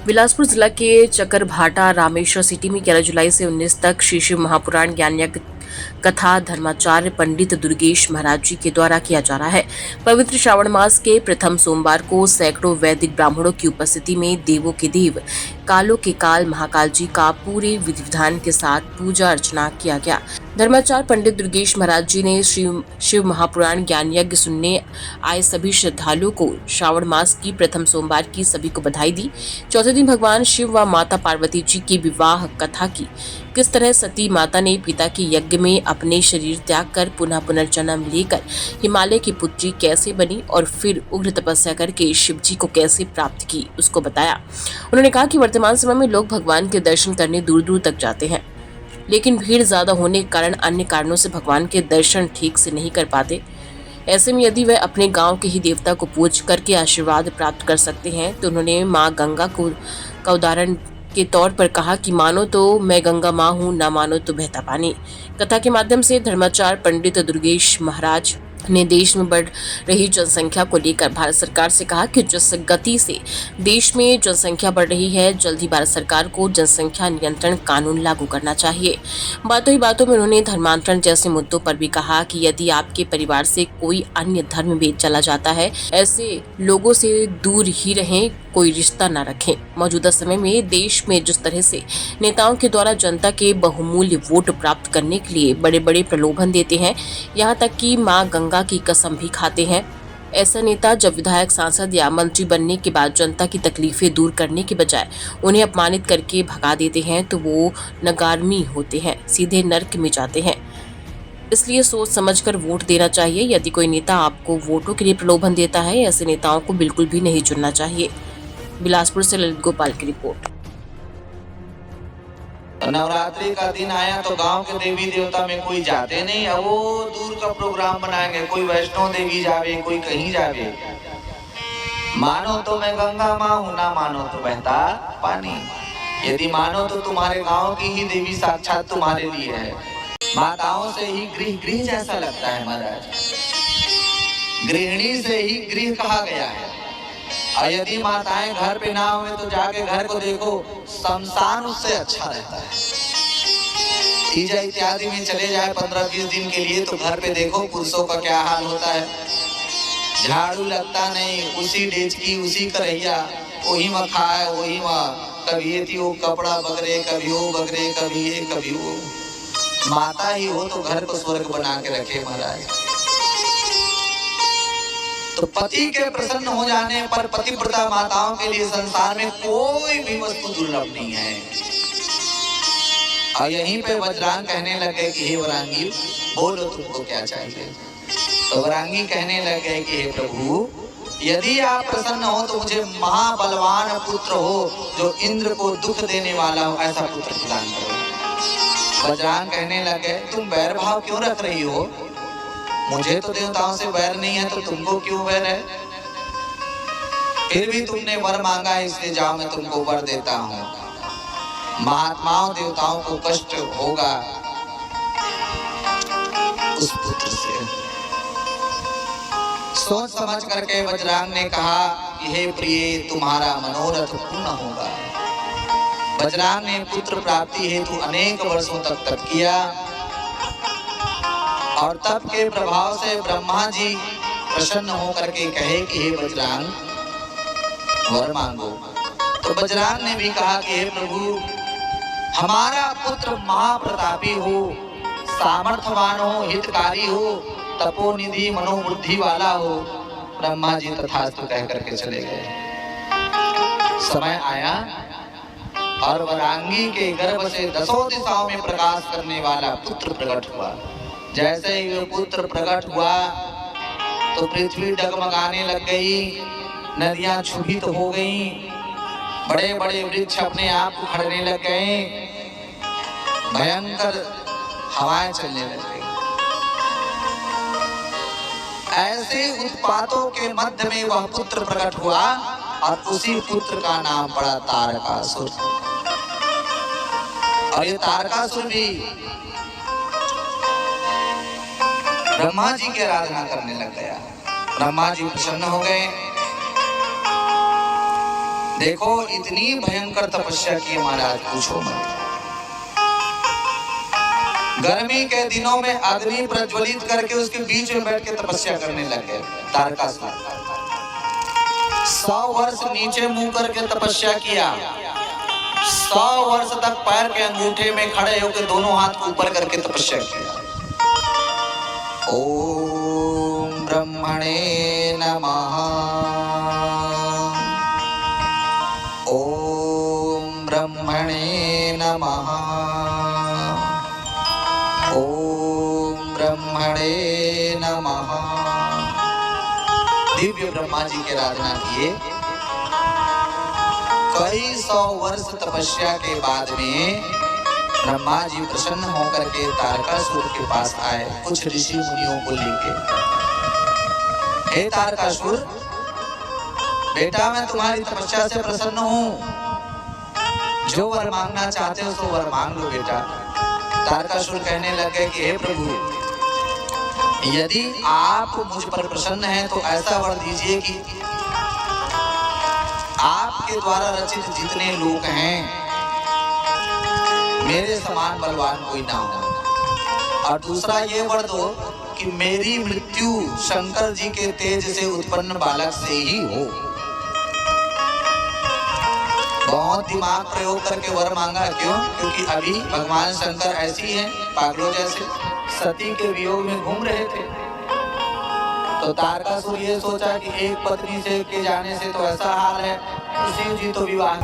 बिलासपुर जिला के चकरभाटा रामेश्वर सिटी में 11 जुलाई से 19 तक श्री शिव महापुराण ज्ञान यज्ञ कथा धर्माचार्य पंडित दुर्गेश महाराज जी के द्वारा किया जा रहा है। पवित्र श्रावण मास के प्रथम सोमवार को सैकड़ों वैदिक ब्राह्मणों की उपस्थिति में देवों के देव कालों के काल महाकाल जी का पूरे विधि विधान के साथ पूजा अर्चना किया गया। धर्माचार्य पंडित दुर्गेश महाराज जी ने श्री शिव महापुराण ज्ञान यज्ञ सुनने आए सभी श्रद्धालुओं को श्रावण मास की प्रथम सोमवार की सभी को बधाई दी। चौथे दिन भगवान शिव व माता पार्वती जी की विवाह कथा की, किस तरह सती माता ने पिता के यज्ञ में अपने शरीर त्याग कर पुनः पुनर्जन्म लेकर हिमालय की पुत्री कैसे बनी और फिर उग्र तपस्या करके शिव जी को कैसे प्राप्त की, उसको बताया। उन्होंने कहा कि वर्तमान समय में लोग भगवान के दर्शन करने दूर दूर तक जाते हैं, लेकिन भीड़ ज्यादा होने के कारण अन्य कारणों से भगवान के दर्शन ठीक से नहीं कर पाते। ऐसे में यदि वह अपने गांव के ही देवता को पूज करके आशीर्वाद प्राप्त कर सकते हैं तो उन्होंने माँ गंगा का उदाहरण के तौर पर कहा कि मानो तो मैं गंगा माँ हूँ, ना मानो तो बहता पानी। कथा के माध्यम से धर्माचार्य पंडित दुर्गेश महाराज ने देश में बढ़ रही जनसंख्या को लेकर भारत सरकार से कहा कि जिस गति से देश में जनसंख्या बढ़ रही है, जल्द ही भारत सरकार को जनसंख्या नियंत्रण कानून लागू करना चाहिए। बातों ही बातों में उन्होंने धर्मांतरण जैसे मुद्दों पर भी कहा कि यदि आपके परिवार से कोई अन्य धर्म में चला जाता है, ऐसे लोगों से दूर ही रहें, कोई रिश्ता न रखें। मौजूदा समय में देश में जिस तरह से नेताओं के द्वारा जनता के बहुमूल्य वोट प्राप्त करने के लिए बड़े बड़े प्रलोभन देते हैं, यहाँ तक कि मां गंगा की कसम भी खाते हैं, ऐसा नेता जब विधायक, सांसद या मंत्री बनने के बाद जनता की तकलीफें दूर करने के बजाय उन्हें अपमानित करके भगा देते हैं तो वो नगारमी होते हैं, सीधे नर्क में जाते हैं। इसलिए सोच समझकर वोट देना चाहिए। यदि कोई नेता आपको वोटों के लिए प्रलोभन देता है, ऐसे नेताओं को बिल्कुल भी नहीं चुनना चाहिए। बिलासपुर से ललित गोपाल की रिपोर्ट। नवरात्रि का दिन आया तो गांव के देवी देवता में कोई जाते नहीं, अब वो दूर का प्रोग्राम बनाएंगे, कोई वैष्णो देवी जावे, कोई कहीं जावे। मानो तो मैं गंगा माँ हूँ, ना मानो तो बहता पानी। यदि मानो तो तुम्हारे गांव की ही देवी साक्षात तुम्हारे लिए है। माताओं से ही गृह गृह जैसा लगता है महाराज, गृहिणी से ही गृह कहा गया है। और यदि माताएं घर पे ना हुए तो जाके घर को देखो, शमशान उससे अच्छा रहता है। तीजा इत्यादि में चले जाए 15-20 दिन के लिए तो घर पे देखो पुरुषों का क्या हाल होता है। झाड़ू लगता नहीं, उसी डेचकी उसी करैया, वही में खाए वही में, कभी ये वो कपड़ा बगरे, कभी वो बगरे, कभी ये कभी वो। माता ही हो तो घर को स्वर्ग बना के रखे महाराज। तो पति के प्रसन्न हो जाने पर पतिव्रता माताओं के लिए संसार में कोई भी वस्तु दुर्लभ नहीं है। और यहीं पे वज्रांग कहने लगे कि हे वरांगी, बोलो तुमको क्या चाहिए। तो वरांगी कहने लगे कि हे प्रभु, यदि आप प्रसन्न हो तो मुझे महाबलवान पुत्र हो, जो इंद्र को दुख देने वाला हो, ऐसा पुत्र प्रदान करो। वज्रांग कहने लगे तुम वैर भाव क्यों रख रही हो, मुझे तो देवताओं से वैर नहीं है, तो तुमको क्यों वैर है। फिर भी तुमने वर मांगा, इसलिए जाओ मैं तुमको वर देता हूँ। महात्माओं देवताओं को कष्ट होगा उस पुत्र से। सोच समझ करके वज्रांग ने कहा कि हे प्रिय, तुम्हारा मनोरथ पूर्ण होगा। वज्रांग ने पुत्र प्राप्ति हेतु अनेक वर्षों तक तप किया और तप के प्रभाव से ब्रह्मा जी प्रसन्न होकर के कहे कि हे वज्रांग, वर मांगो। तो वज्रांग ने भी कहा कि हे प्रभु, हमारा पुत्र महाप्रतापी हो, सामर्थ्यवान हो, हितकारी हो, तपोनिधि मनोबुद्धि वाला हो। ब्रह्मा जी तथास्तु कह करके चले गए। समय आया और वरांगी के गर्भ से 10 दिशाओं में प्रकाश करने वाला पुत्र प्रकट हुआ। जैसे ही वो पुत्र प्रकट हुआ तो पृथ्वी डगमगाने लग गई, नदियां क्षुभित हो गई, बड़े बड़े वृक्ष अपने आप उखड़ने लग गए, भयंकर हवाएं चलने लग गई। ऐसे उत्पातों के मध्य में वह पुत्र प्रकट हुआ और उसी पुत्र का नाम पड़ा तारकासुर। और ये तारकासुर भी ब्रह्मा जी की आराधना करने लग गया। ब्रह्मा जी प्रसन्न हो गए, देखो इतनी भयंकर तपस्या की महाराज, पूछो मत। गर्मी के दिनों में अग्नि प्रज्वलित करके उसके बीच में बैठ के तपस्या करने लगे तारकासुर। 100 वर्ष नीचे मुंह करके तपस्या किया, 100 वर्ष तक पैर के अंगूठे में खड़े होकर दोनों हाथ को ऊपर करके तपस्या किया। ओम ब्रह्मणे नमः, ओम ब्रह्मणे नमः, ओम ब्रह्मणे नमः। दिव्य ब्रह्मा जी के आराधना किए। कई 100 वर्ष तपस्या के बाद में ब्रह्मा जी प्रसन्न होकर के तारकासुर के पास आए, कुछ ऋषि मुनियों को लेके। हे तारकासुर, बेटा मैं तुम्हारी तपस्या से प्रसन्न हूँ, जो वर मांगना चाहते हो सो वर मांग लो बेटा। तारकासुर कहने लगे कि हे प्रभु, यदि आप मुझ पर प्रसन्न हैं तो ऐसा वर दीजिए कि आपके द्वारा रचित जितने लोग हैं मेरे समान बलवान कोई ना हो। और दूसरा ये वर दो कि मेरी मृत्यु शंकर जी के तेज से उत्पन्न बालक से ही हो। बहुत दिमाग प्रयोग करके वर मांगा, क्यों? क्योंकि अभी भगवान शंकर ऐसी हैं पागलों जैसे, सती के वियोग में घूम रहे थे। तो तारकासुर ये सोचा कि एक पत्नी से के जाने से तो ऐसा हाल है, शिव जी तो विवाह